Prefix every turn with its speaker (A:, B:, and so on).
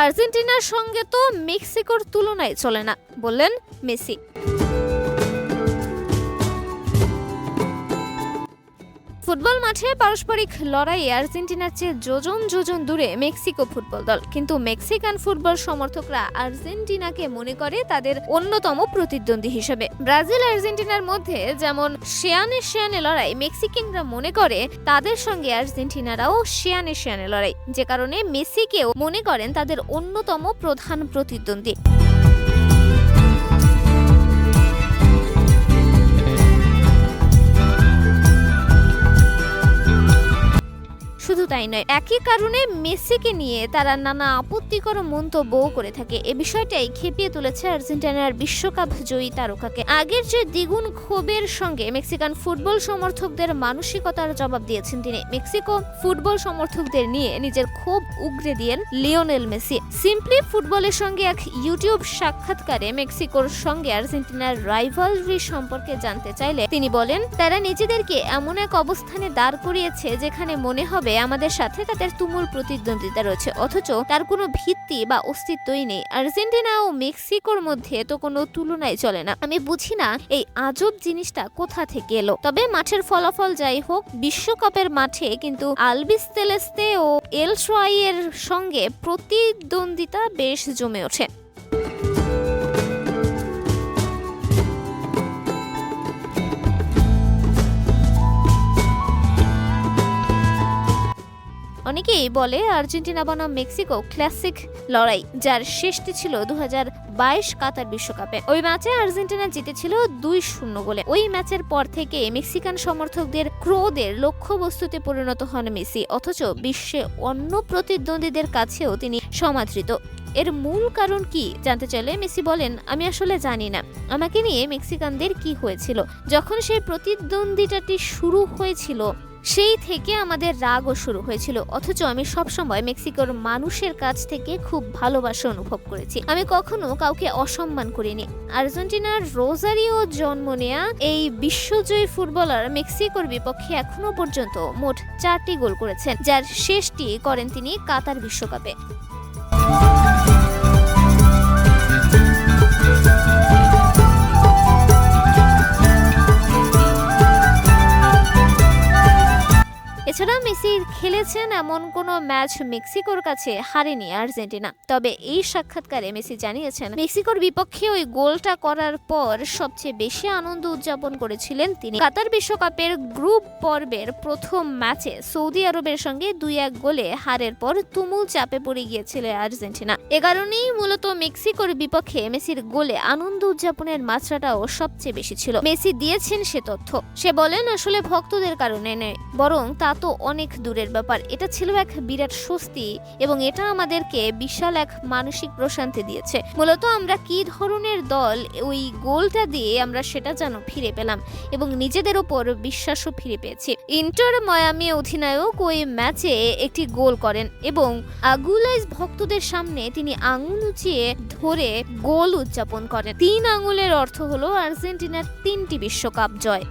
A: আর্জেন্টিনার সঙ্গে তো মেক্সিকোর তুলনায় চলে না, বললেন মেসি। ফুটবল মাঠে পারস্পরিক লড়াইয়ে আর্জেন্টিনার চেয়ে যোজন যোজন দূরে মেক্সিকো ফুটবল দল, কিন্তু মেক্সিকান ফুটবল সমর্থকরা আর্জেন্টিনাকে মনে করে তাদের অন্যতম প্রতিদ্বন্দ্বী হিসেবে। ব্রাজিল আর্জেন্টিনার মধ্যে যেমন শেয়ানে লড়াই, মেক্সিকানরা মনে করে তাদের সঙ্গে আর্জেন্টিনারাও শেয়ানে লড়াই, যে কারণে মেসিকেও মনে করেন তাদের অন্যতম প্রধান প্রতিদ্বন্দ্বী। শুধু তাই নয়, একই কারণে মেসিকে নিয়ে তারা নানা আপত্তিকর মন্তব্যও করে থাকে। এ বিষয়টাই খেপিয়ে তুলেছে আর্জেন্টিনার বিশ্বকাপ জয়ী তারকাকে। আগের যে দ্বিগুণ ক্ষোভের সঙ্গে মেক্সিকান ফুটবল সমর্থকদের মানসিকতার জবাব দিয়েছেন তিনি। মেক্সিকো ফুটবল সমর্থকদের নিয়ে নিজের ক্ষোভ উগরে দিয়েন লিওনেল মেসি। সিম্পলি ফুটবলের সঙ্গে এক ইউটিউব সাক্ষাৎকারে মেক্সিকোর সঙ্গে আর্জেন্টিনার রাইভালরি সম্পর্কে জানতে চাইলে তিনি বলেন, তারা নিজেদেরকে এমন এক অবস্থানে দাঁড় করিয়েছে যেখানে মনে হবে আমাদের সাথে তাদের তুমুল প্রতিদ্বন্দ্বিতা রয়েছে, অথচ তার কোনো ভিত্তি বা অস্তিত্বই নেই। আর্জেন্টিনা ও মেক্সিকোর মধ্যে তো কোনো তুলনাই চলে না। আমি বুঝি না এই আজব জিনিসটা কোথা থেকে এলো। তবে মাঠের ফলাফল যাই হোক, বিশ্বকাপের মাঠে কিন্তু আলবিসেলেস্তে ও এল ট্রয়ের সঙ্গে প্রতিদ্বন্দ্বিতা বেশ জমে ওঠে। অনেকেই বলে আর্জেন্টিনা বনাম মেক্সিকো ক্লাসিক লড়াই, যার শেষটি ছিল 2022 কাতার বিশ্বকাপে। ওই ম্যাচে আর্জেন্টিনা জিতেছিল 2-0 গোলে। ওই ম্যাচের পর থেকে মেক্সিকান সমর্থকদের ক্রোধের লক্ষ্যবস্তুতে পরিণত হন মেসি, অথচ বিশ্বে অন্য প্রতিদ্বন্দ্বীদের কাছেও তিনি সমাদৃত। এর মূল কারণ কি জানতে চাইলে মেসি বলেন, আমি আসলে জানি না আমাকে নিয়ে মেক্সিকানদের কি হয়েছিল। যখন সেই প্রতিদ্বন্দ্বিতাটি শুরু হয়েছিল সেই থেকে আমাদের রাগও শুরু হয়েছিল, অথচ আমি সবসময় মেক্সিকোর মানুষের কাছ থেকে খুব ভালোবাসা অনুভব করেছি। আমি কখনো কাউকে অসম্মান করিনি। আর্জেন্টিনার রোজারিও জন্ম নেয়া এই বিশ্বজয়ী ফুটবলার মেক্সিকোর বিপক্ষে এখনো পর্যন্ত মোট 4টি গোল করেছেন, যার শেষটি করেন তিনি কাতার বিশ্বকাপে। এছাড়া মেসি খেলেছেন এমন কোনো ম্যাচ মেক্সিকোর কাছে হারেনি আর্জেন্টিনা। তবে এই সাক্ষাৎকারে মেসি জানিয়েছেন, মেক্সিকোর বিপক্ষে ওই গোলটা করার পর সবচেয়ে বেশি আনন্দ উদযাপন করেছিলেন তিনি। কাতার বিশ্বকাপের গ্রুপ পর্বের প্রথম ম্যাচে সৌদি আরবের সঙ্গে 2-1 গোলে হারের পর তুমুল চাপে পড়ে গিয়েছিল আর্জেন্টিনা। এ কারণেই মূলত মেক্সিকোর বিপক্ষে মেসির গোলে আনন্দ উদযাপনের মাত্রাটাও সবচেয়ে বেশি ছিল। মেসি দিয়েছেন সে তথ্য। সে বলেন, আসলে ভক্তদের কারণে নয়, বরং তা তো অনেক দূরের ব্যাপার। এটা ছিল এক বিরাট স্বস্তি এবং এটা আমাদেরকে বিশাল এক মানসিক প্রশান্তি দিয়েছে। মূলত আমরা কি ধরনের দল ওই গোলটা দিয়ে আমরা সেটা যেন ফিরে পেলাম এবং নিজেদের উপর বিশ্বাসও ফিরে পেয়েছি। ইন্টার মায়ামি অধিনায়ক ওই ম্যাচে একটি গোল করেন এবং আগুলাইজ ভক্তদের সামনে তিনি আঙুল উঁচিয়ে ধরে গোল উদযাপন করেন। 3 আঙুলের অর্থ হলো আর্জেন্টিনার 3টি বিশ্বকাপ জয়।